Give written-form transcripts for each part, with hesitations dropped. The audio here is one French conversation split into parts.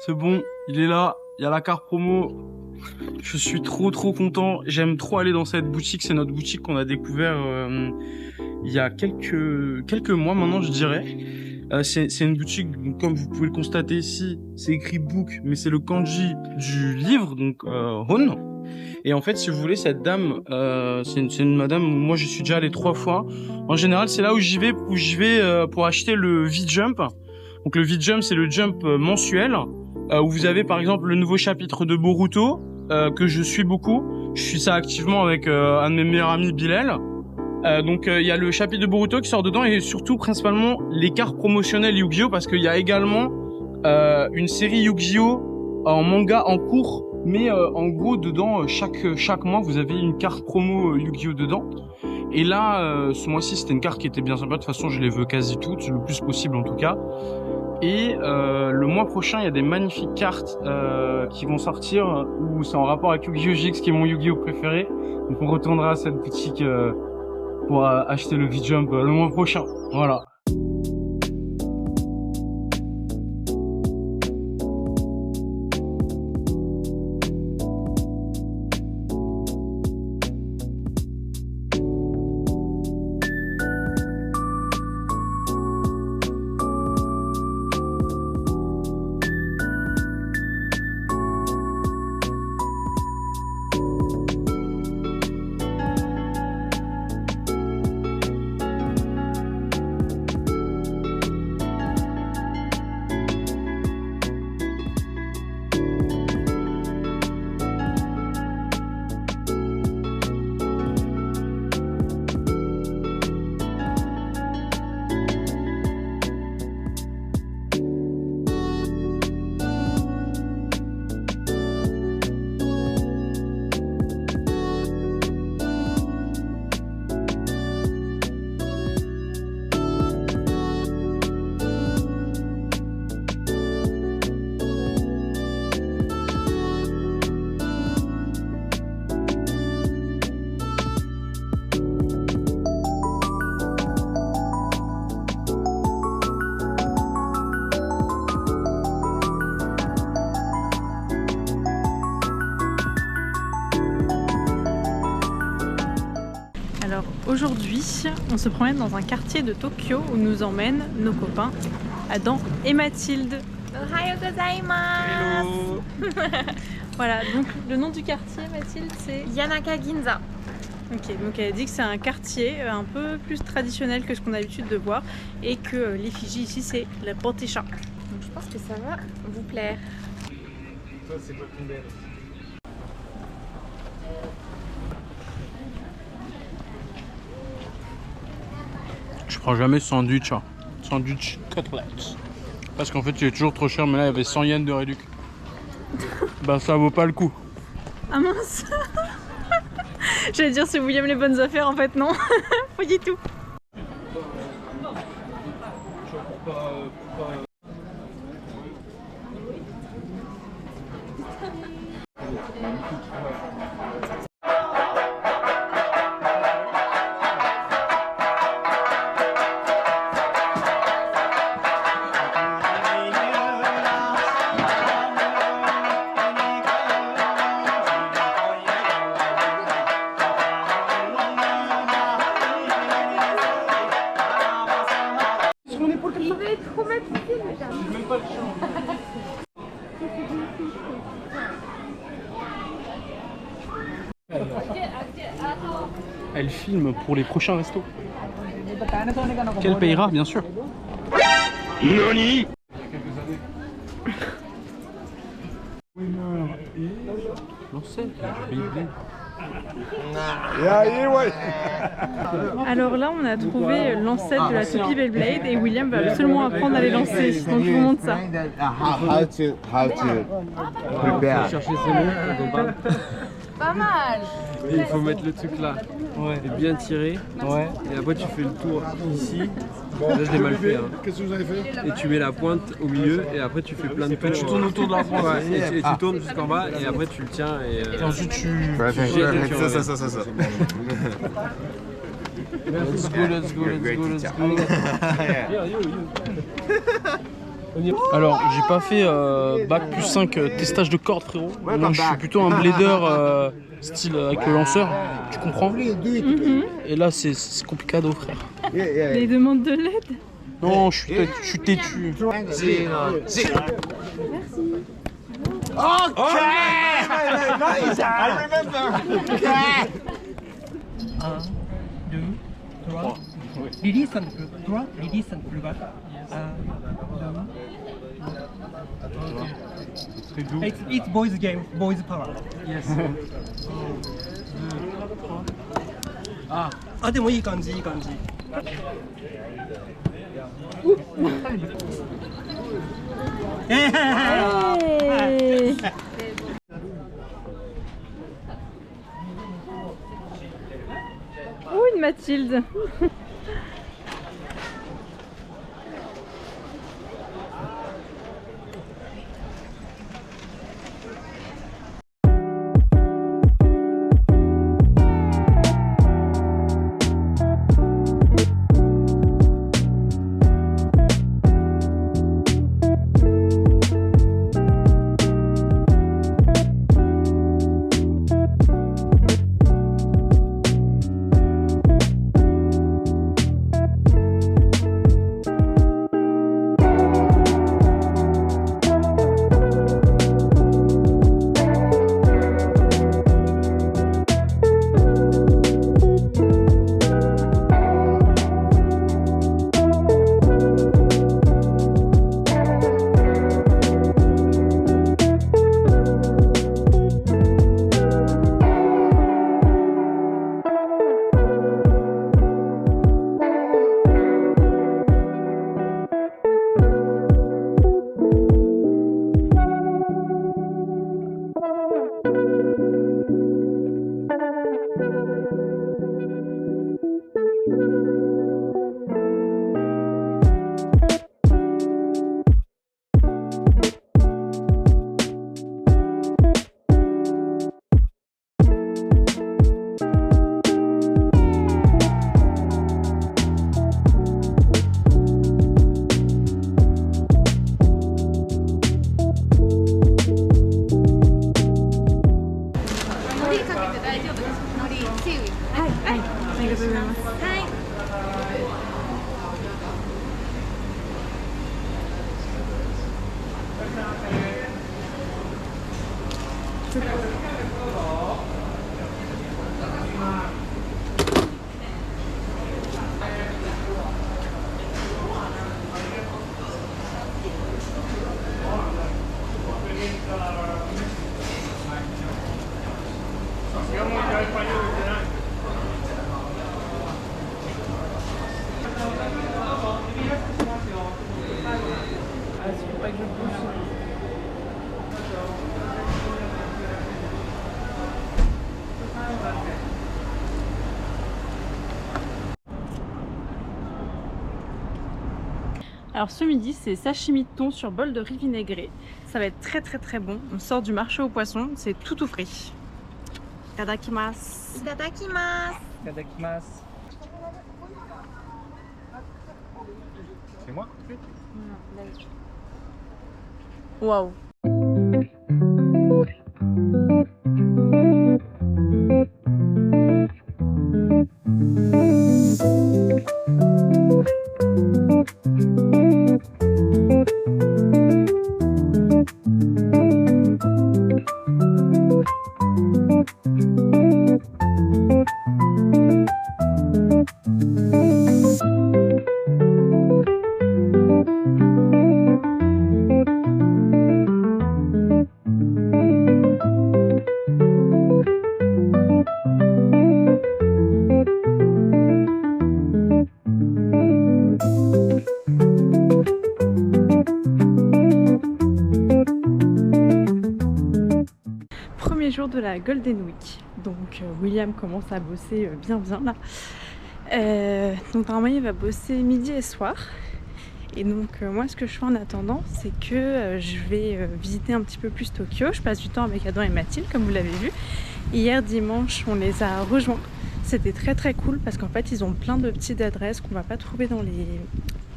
C'est bon, il est là, il y a la carte promo. Je suis trop content, j'aime trop aller dans cette boutique, c'est notre boutique qu'on a découvert il y a quelques mois maintenant je dirais. C'est une boutique, comme vous pouvez le constater ici, c'est écrit book, mais c'est le kanji du livre, donc Hon. Et en fait, si vous voulez, cette dame, c'est une madame où moi je suis déjà allé 3 fois. En général, c'est là où j'y vais pour acheter le V-Jump. Donc le V-Jump, c'est le jump mensuel, où vous avez par exemple le nouveau chapitre de Boruto, que je suis beaucoup. Je suis ça activement avec un de mes meilleurs amis, Bilal. Donc il y a le chapitre de Boruto qui sort dedans et surtout principalement les cartes promotionnelles Yu-Gi-Oh! Parce qu'il y a également une série Yu-Gi-Oh! En manga en cours. Mais en gros, dedans, chaque mois, vous avez une carte promo Yu-Gi-Oh! Dedans. Et là, ce mois-ci, c'était une carte qui était bien sympa. De toute façon, je les veux quasi toutes, le plus possible en tout cas. Et le mois prochain, il y a des magnifiques cartes qui vont sortir où c'est en rapport avec Yu-Gi-Oh! GX, qui est mon Yu-Gi-Oh! Préféré. Donc on retournera à cette boutique pour acheter le V-Jump le mois prochain. Voilà. Alors aujourd'hui, on se promène dans un quartier de Tokyo où nous emmènent nos copains Adam et Mathilde. Ohayo gozaimasu. Voilà, donc le nom du quartier, Mathilde, c'est Yanaka Ginza. Ok, donc elle dit que c'est un quartier un peu plus traditionnel que ce qu'on a l'habitude de voir et que l'effigie ici c'est la potécha. Donc je pense que ça va vous plaire. Ça, c'est pas ton belle. Je prends jamais sandwich, hein. Sandwich cutlets. Parce qu'en fait il est toujours trop cher, mais là il y avait 100 yens de réduc. Bah ça vaut pas le coup. Ah mince. J'allais dire si vous aimez les bonnes affaires, en fait non. Pas du tout. Il va être traumatisé déjà. Même pas le champ. Elle filme pour les prochains restos. Qu'elle payera, bien sûr. Nani? Alors là, on a trouvé l'ancêtre de la toupie Beyblade et William va absolument apprendre à les lancer. Donc je vous montre ça. How to prepare. Chercher ses mots, Pas mal. et il faut mettre le truc là, et bien tirer, Ouais. et après tu fais le tour ici, là je l'ai mal fait, hein. Qu'est-ce que vous avez fait? Et tu mets la pointe au milieu, et après tu fais plein de tours. Tu tournes autour de la pointe. Ouais, et tu tournes jusqu'en bas, et après tu le tiens, et Ensuite tu... Ça. Let's go. Alors, j'ai pas fait bac plus 5 testage de cordes, frérot. Moi, je suis plutôt un blader style avec le lanceur, tu comprends? Et là, c'est compliqué, frère. Les demandes de l'aide. Non, je suis têtu. Merci. Lily centre droit, Lily centre bas. It's boys game, boys power. Yes. あ、でもいい感じ、いい感じ。Oh, une Mathilde. Alors ce midi, c'est sashimi de thon sur bol de riz vinaigré. Ça va être très très bon. On sort du marché aux poissons, c'est tout frais. Itadakimasu. Itadakimasu. Itadakimasu. C'est moi? Waouh. Jour de la Golden Week, donc William commence à bosser bien là. Donc normalement il va bosser midi et soir, et donc moi ce que je fais en attendant, c'est que je vais visiter un petit peu plus Tokyo. Je passe du temps avec Adam et Mathilde comme vous l'avez vu. Hier dimanche on les a rejoints, c'était très cool parce qu'en fait ils ont plein de petites adresses qu'on va pas trouver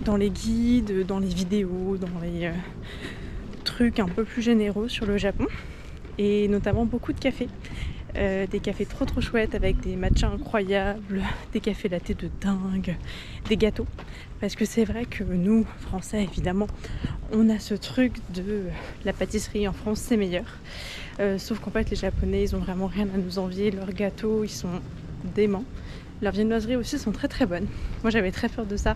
dans les guides, dans les vidéos, dans les trucs un peu plus généraux sur le Japon. Et notamment beaucoup de cafés. Des cafés trop chouettes avec des matchas incroyables, des cafés latte de dingue, des gâteaux. Parce que c'est vrai que nous, Français évidemment, on a ce truc de la pâtisserie en France c'est meilleur. Sauf qu'en fait les Japonais ils ont vraiment rien à nous envier, leurs gâteaux ils sont déments. Leurs viennoiseries aussi sont très bonnes. Moi j'avais très peur de ça,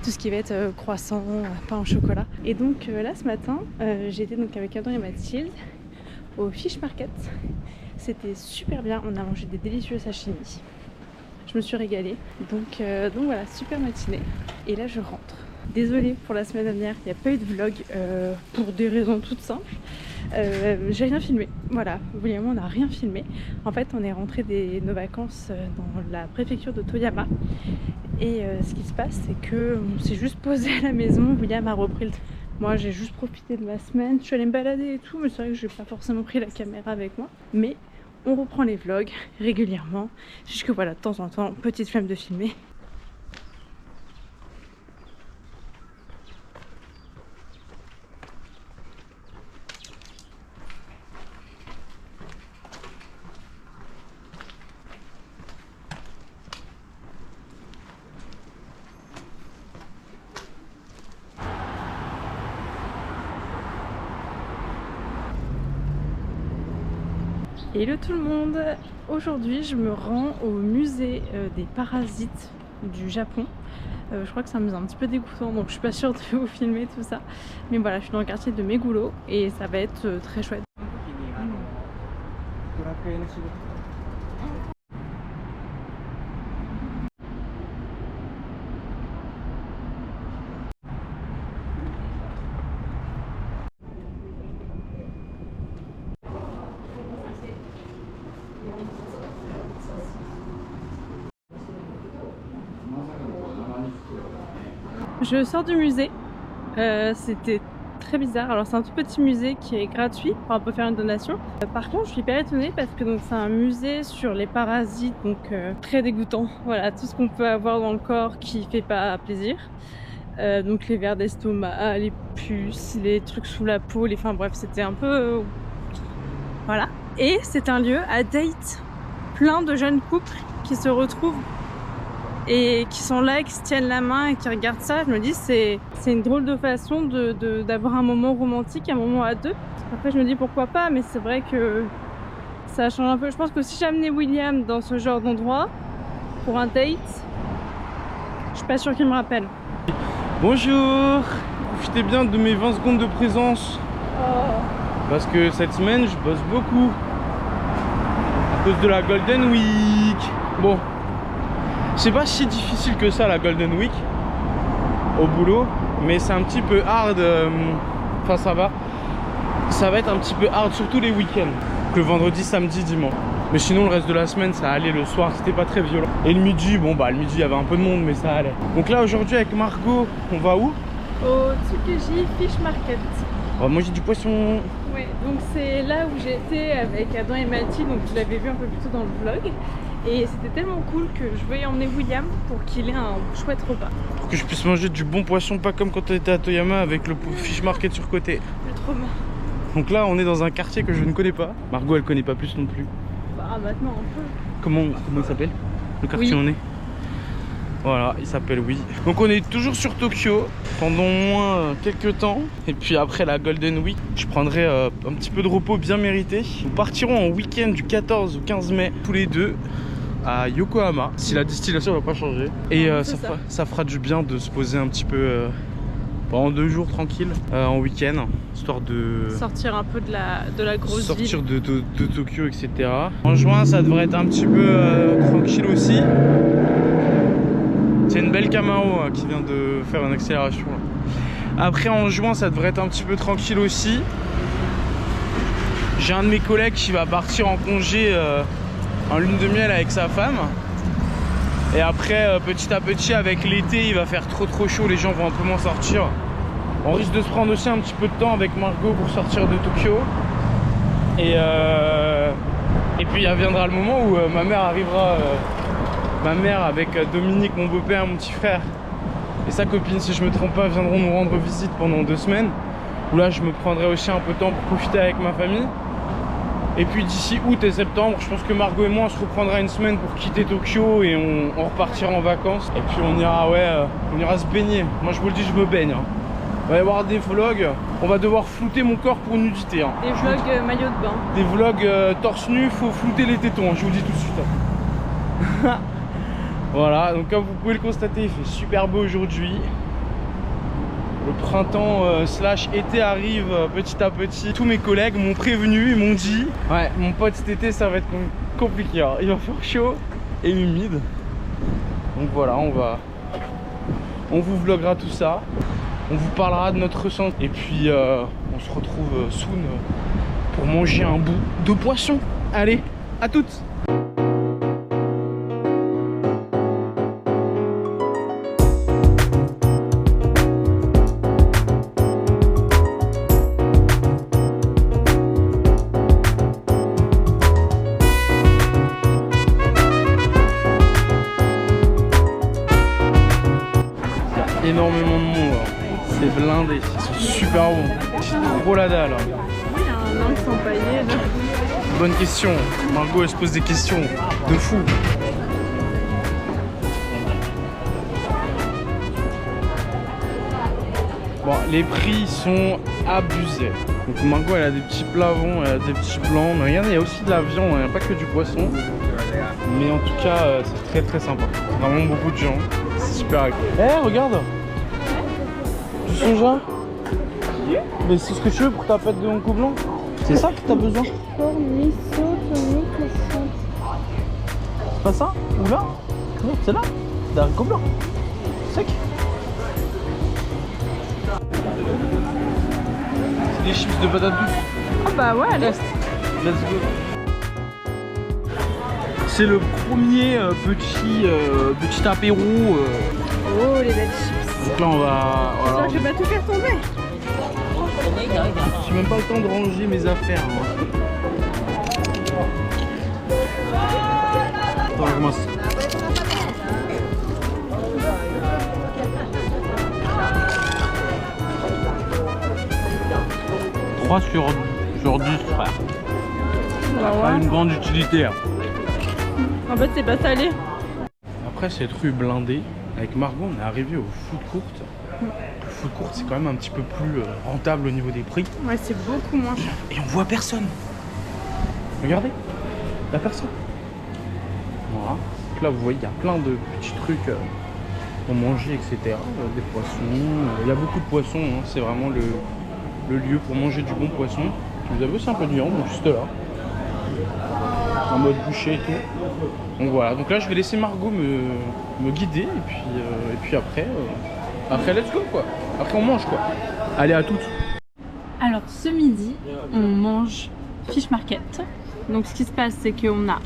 tout ce qui va être croissant, pain au chocolat. Et donc là ce matin, j'étais donc avec Adam et Mathilde au Fish Market. C'était super bien, on a mangé des délicieux sashimi. Je me suis régalée. Donc voilà, super matinée. Et là je rentre. Désolée pour la semaine dernière, il n'y a pas eu de vlog pour des raisons toutes simples. J'ai rien filmé, voilà, William et moi on n'a rien filmé. En fait on est rentré de nos vacances dans la préfecture de Toyama. Et ce qui se passe c'est qu'on s'est juste posé à la maison, William a repris le... Moi j'ai juste profité de ma semaine, je suis allée me balader et tout, mais c'est vrai que j'ai pas forcément pris la caméra avec moi. Mais on reprend les vlogs régulièrement, jusque voilà, de temps en temps, petite flemme de filmer. Hello tout le monde, aujourd'hui je me rends au musée des parasites du Japon. Je crois que c'est un musée un petit peu dégoûtant donc je suis pas sûre de vous filmer tout ça. Mais voilà, je suis dans le quartier de Meguro et ça va être très chouette. Je sors du musée, c'était très bizarre. Alors c'est un tout petit musée qui est gratuit, on peut faire une donation. Par contre je suis hyper étonnée parce que c'est un musée sur les parasites, donc très dégoûtant. Voilà, tout ce qu'on peut avoir dans le corps qui fait pas plaisir. Donc les vers d'estomac, les puces, les trucs sous la peau, enfin bref c'était un peu... Voilà. Et c'est un lieu à date, plein de jeunes couples qui se retrouvent et qui sont là, qui se tiennent la main et qui regardent ça. Je me dis c'est une drôle de façon d'avoir un moment romantique, un moment à deux. Après je me dis pourquoi pas, mais c'est vrai que ça change un peu. Je pense que si j'amenais William dans ce genre d'endroit pour un date, je suis pas sûre qu'il me rappelle. Bonjour, profitez bien de mes 20 secondes de présence. Parce que cette semaine je bosse beaucoup à cause de la Golden Week. Bon, c'est pas si difficile que ça la Golden Week au boulot, mais c'est un petit peu hard. Enfin ça va être un petit peu hard surtout les week-ends, le vendredi, samedi, dimanche. Mais sinon le reste de la semaine ça allait, le soir c'était pas très violent. Et le midi, bon bah le midi il y avait un peu de monde mais ça allait. Donc là aujourd'hui avec Margot, on va où? Au Tsukuji Fish Market. On va manger du poisson. Ouais, donc c'est là où j'étais avec Adam et Mathilde, donc vous l'avez vu un peu plus tôt dans le vlog. Et c'était tellement cool que je voulais emmener William pour qu'il ait un chouette repas. Pour que je puisse manger du bon poisson, pas comme quand on était à Toyama avec le Fish Market sur côté. J'ai trop marre. Donc là on est dans un quartier que je ne connais pas. Margot elle connaît pas plus non plus. Bah maintenant un peu. Comment il s'appelle le quartier où on est? Voilà, il s'appelle Oui. Donc on est toujours sur Tokyo pendant au moins quelques temps. Et puis après la Golden Week, je prendrai un petit peu de repos bien mérité. Nous partirons en week-end du 14 au 15 mai tous les deux à Yokohama, si la distillation va pas changer. Et ça fera du bien de se poser un petit peu pendant 2 jours tranquille en week-end, histoire de sortir un peu de la grosse ville. Sortir de Tokyo, etc. En juin ça devrait être un petit peu tranquille aussi. C'est une belle Camaro qui vient de faire une accélération là. Après en juin ça devrait être un petit peu tranquille aussi. J'ai un de mes collègues qui va partir en congé en lune de miel avec sa femme. Et après petit à petit avec l'été il va faire trop chaud, les gens vont un peu moins sortir. On risque de se prendre aussi un petit peu de temps avec Margot pour sortir de Tokyo. Et puis il viendra le moment où ma mère arrivera. Ma mère avec Dominique, mon beau-père, mon petit frère, et sa copine, si je me trompe pas, viendront nous rendre visite pendant 2 semaines. Où là je me prendrai aussi un peu de temps pour profiter avec ma famille. Et puis d'ici août et septembre, je pense que Margot et moi on se reprendra une semaine pour quitter Tokyo et on repartira en vacances. Et puis on ira, on ira se baigner. Moi je vous le dis, je me baigne. Hein. Il va y avoir des vlogs, on va devoir flouter mon corps pour nudité. Hein. Des vlogs maillot de bain. Des vlogs torse nu, faut flouter les tétons, hein, je vous le dis tout de suite. Hein. Voilà, donc comme vous pouvez le constater, il fait super beau aujourd'hui. Le printemps slash été arrive petit à petit. Tous mes collègues m'ont prévenu, ils m'ont dit ouais, mon pote, cet été ça va être compliqué, hein. Il va faire chaud et humide. Donc voilà, on vous vloguera tout ça. On vous parlera de notre ressenti. Et puis on se retrouve soon pour manger un bout de poisson. Allez, à toutes. Énormément de monde, c'est blindé, ils sont super bons, c'est trop la dalle. Oui, il y a un homme sans paillet là. Bonne question, Margot elle se pose des questions de fou. Bon, les prix sont abusés. Donc Margot elle a des petits plavons, elle a des petits blancs, mais regardez, il y a aussi de la viande, il n'y a pas que du poisson. Mais en tout cas, c'est très sympa, vraiment beaucoup de gens, c'est super agréable. Eh, regarde! Du soja? Mais c'est ce que tu veux pour ta pâte de honko blanc? C'est ça que t'as besoin? C'est pas ça? Ou là? Non, c'est là? Des haricots blancs. Sec. C'est des chips de patates douces. Ah bah ouais, allez. Let's go. C'est le premier petit apéro. Oh, les belles chips. Donc là on va... J'espère que je vais pas tout faire tomber. J'ai même pas le temps de ranger mes affaires. Moi. Attends, je commence. « 3 sur 10, frère. Bah Pas ouais. une grande utilité. Hein. En fait, c'est pas salé. Après cette rue blindée, avec Margot, on est arrivé au food court. Le food court, c'est quand même un petit peu plus rentable au niveau des prix. Ouais, c'est beaucoup moins cher. Et on voit personne. Regardez, il n'y a personne. Voilà. Donc là, vous voyez, il y a plein de petits trucs pour manger, etc. Des poissons. Il y a beaucoup de poissons. Hein. C'est vraiment le lieu pour manger du bon poisson. Vous avez aussi un peu de viande, juste là. En mode boucher et tout. Donc voilà. Donc là, je vais laisser Margot me guider. Et puis après, let's go quoi. Après, on mange quoi. Allez, à toutes. Alors, ce midi, on mange fish market. Donc, ce qui se passe, c'est qu'on a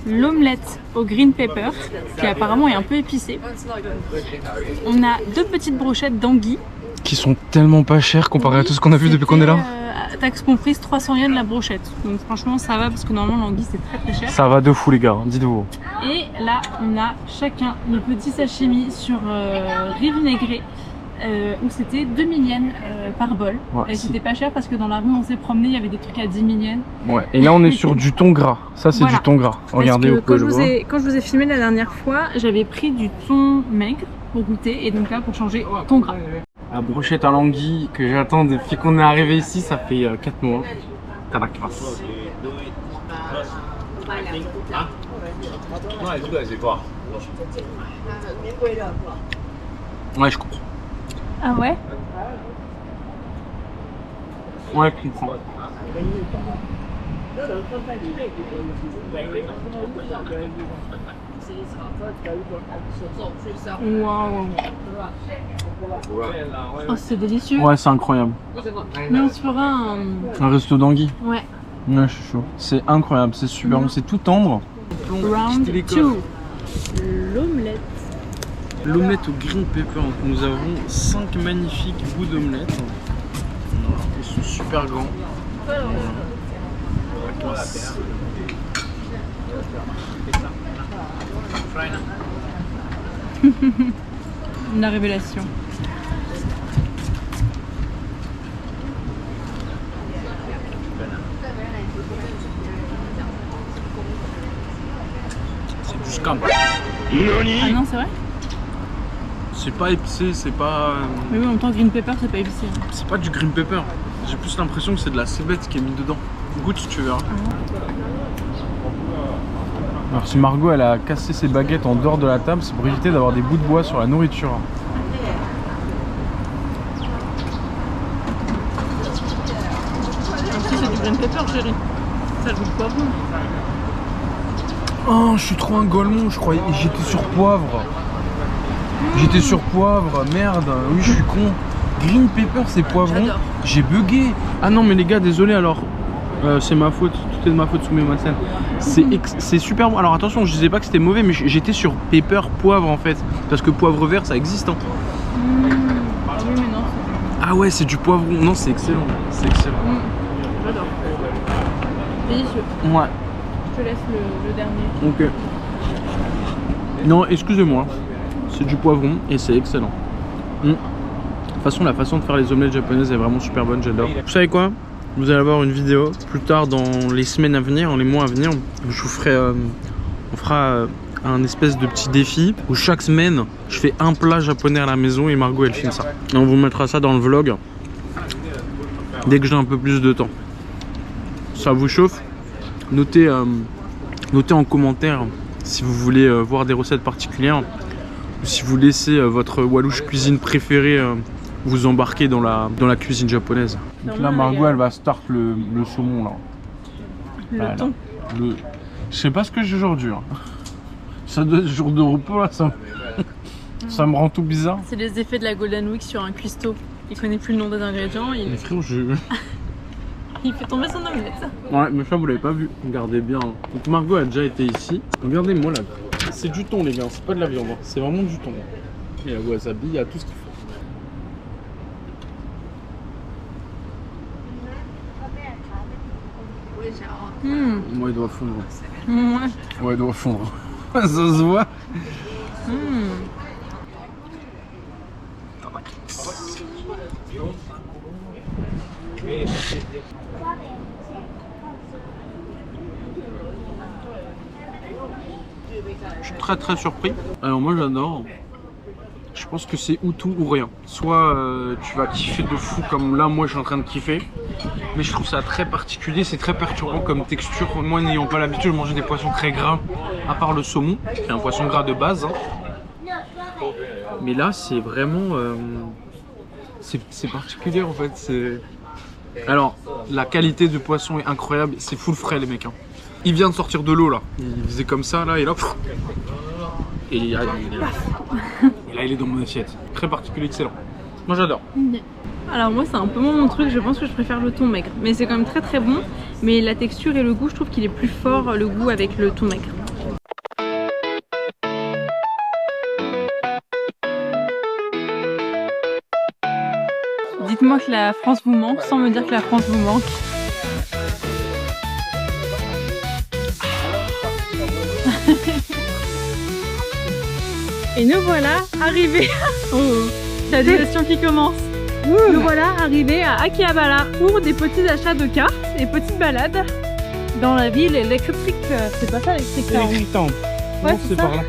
l'omelette au green pepper, qui apparemment est un peu épicée. On a 2 petites brochettes d'anguilles. Qui sont tellement pas chères comparé à tout ce qu'on a vu depuis qu'on est là. Taxe comprise, 300 yens la brochette. Donc franchement ça va parce que normalement l'anguille c'est très cher. Ça va de fou les gars, dites-vous. Et là on a chacun le petit sashimi sur riz vinaigré où c'était 2000 yens par bol. Ouais, et c'était pas cher parce que dans la rue on s'est promené, il y avait des trucs à 10 000 yens. Ouais, et là on est sur du thon gras. Ça c'est voilà. Du thon gras. Regardez au quand je vous ai filmé la dernière fois, j'avais pris du thon maigre pour goûter et donc là pour changer thon gras. La brochette à l'anguille que j'attends depuis qu'on est arrivé ici, ça fait 4 mois. T'as la classe. Ouais, je comprends. Ah ouais? Ouais, je comprends. Waouh. Oh, c'est délicieux. Ouais, c'est incroyable. Mais on se fera un resto d'anguille. Ouais. Ouais, je suis chaud. C'est incroyable, c'est super bon, c'est tout tendre. Round 2. L'omelette. L'omelette au green pepper. Nous avons 5 magnifiques bouts d'omelette. Ils sont super grands. La révélation. C'est du scam. Ah non, c'est vrai? C'est pas épicé, c'est pas... Mais oui, en même temps, green pepper, c'est pas épicé. C'est pas du green pepper. J'ai plus l'impression que c'est de la cébette qui est mise dedans. Goûte si tu verras. Alors si Margot elle a cassé ses baguettes en dehors de la table, c'est pour éviter d'avoir des bouts de bois sur la nourriture. Si c'est du green pepper, chérie. Ça goûte poivron. Oh, je suis trop un golemon, je croyais. J'étais sur poivre. J'étais sur poivre, merde. Oui, je suis con. Green pepper, c'est poivron. J'ai bugué. Ah non, mais les gars, désolé alors. C'est ma faute, tout est de ma faute sous mes scène. C'est super bon. Alors attention, je disais pas que c'était mauvais, mais j'étais sur pepper poivre en fait. Parce que poivre vert, ça existe. Hein. Ah oui, mais non. Ah ouais, c'est du poivron. Non, c'est excellent. C'est excellent. J'adore. Délicieux. Ouais. Je te laisse le dernier. Ok. Non, excusez-moi. C'est du poivron et c'est excellent. De toute façon, la façon de faire les omelettes japonaises est vraiment super bonne, j'adore. Vous savez quoi? Vous allez avoir une vidéo plus tard dans les semaines à venir, dans les mois à venir. Je vous ferai, on fera un espèce de petit défi où chaque semaine, je fais un plat japonais à la maison et Margot elle filme ça. Et on vous mettra ça dans le vlog dès que j'ai un peu plus de temps. Ça vous chauffe? Notez en commentaire si vous voulez voir des recettes particulières ou si vous laissez votre Walouche cuisine préférée vous embarquer dans la cuisine japonaise. Donc là Margot elle va start le saumon là. Le thon. Je sais pas ce que j'ai aujourd'hui. Hein. Ça doit être jour de repos là, ça me rend tout bizarre. C'est les effets de la Golden Week sur un cuistot. Il connaît plus le nom des ingrédients. Les frères, Il fait tomber son omelette. Ouais, mais ça vous l'avez pas vu. Regardez bien. Donc Margot a déjà été ici. Regardez-moi là. C'est du thon les gars, c'est pas de la viande. C'est vraiment du thon. Il y a wasabi, il y a tout ce qu'il faut. Moi il doit fondre. Ouais, il doit fondre. Ça se voit. Je suis très surpris. Alors moi j'adore. Je pense que c'est ou tout ou rien. Soit tu vas kiffer de fou comme là moi je suis en train de kiffer. Mais je trouve ça très particulier, c'est très perturbant comme texture. Moi n'ayant pas l'habitude de manger des poissons très gras, à part le saumon, qui est un poisson gras de base. Hein. Mais là c'est vraiment... c'est particulier en fait. Alors la qualité du poisson est incroyable, c'est full frais les mecs. Hein. Il vient de sortir de l'eau là, il faisait comme ça là et là... Et là il est dans mon assiette. Très particulier, excellent. Moi j'adore. Alors moi c'est un peu mon truc, je pense que je préfère le thon maigre. Mais c'est quand même très bon. Mais la texture et le goût, je trouve qu'il est plus fort le goût avec le thon maigre. Dites-moi que la France vous manque sans me dire que la France vous manque. Et nous voilà arrivés. Oh, la digestion qui commence. Nous voilà arrivés à Akihabara pour des petits achats de cartes et petites balades dans la ville électrique. C'est pas ça l'électrique là. Ouais, c'est par là.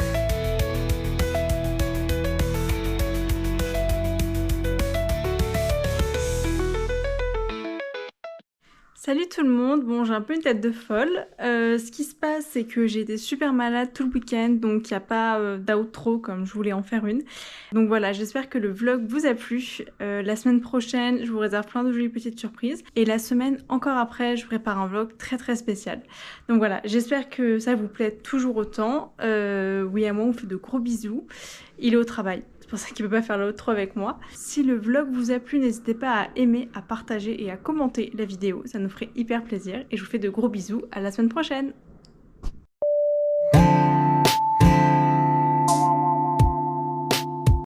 Salut tout le monde, bon j'ai un peu une tête de folle. Ce qui se passe c'est que j'ai été super malade tout le week-end, donc il n'y a pas d'outro comme je voulais en faire une. Donc voilà, j'espère que le vlog vous a plu. La semaine prochaine je vous réserve plein de jolies petites surprises. Et la semaine encore après je vous prépare un vlog très spécial. Donc voilà, j'espère que ça vous plaît toujours autant. Oui à moi on fait de gros bisous. Il est au travail. C'est pour ça qu'il ne peut pas faire l'outro avec moi. Si le vlog vous a plu, n'hésitez pas à aimer, à partager et à commenter la vidéo. Ça nous ferait hyper plaisir. Et je vous fais de gros bisous. À la semaine prochaine.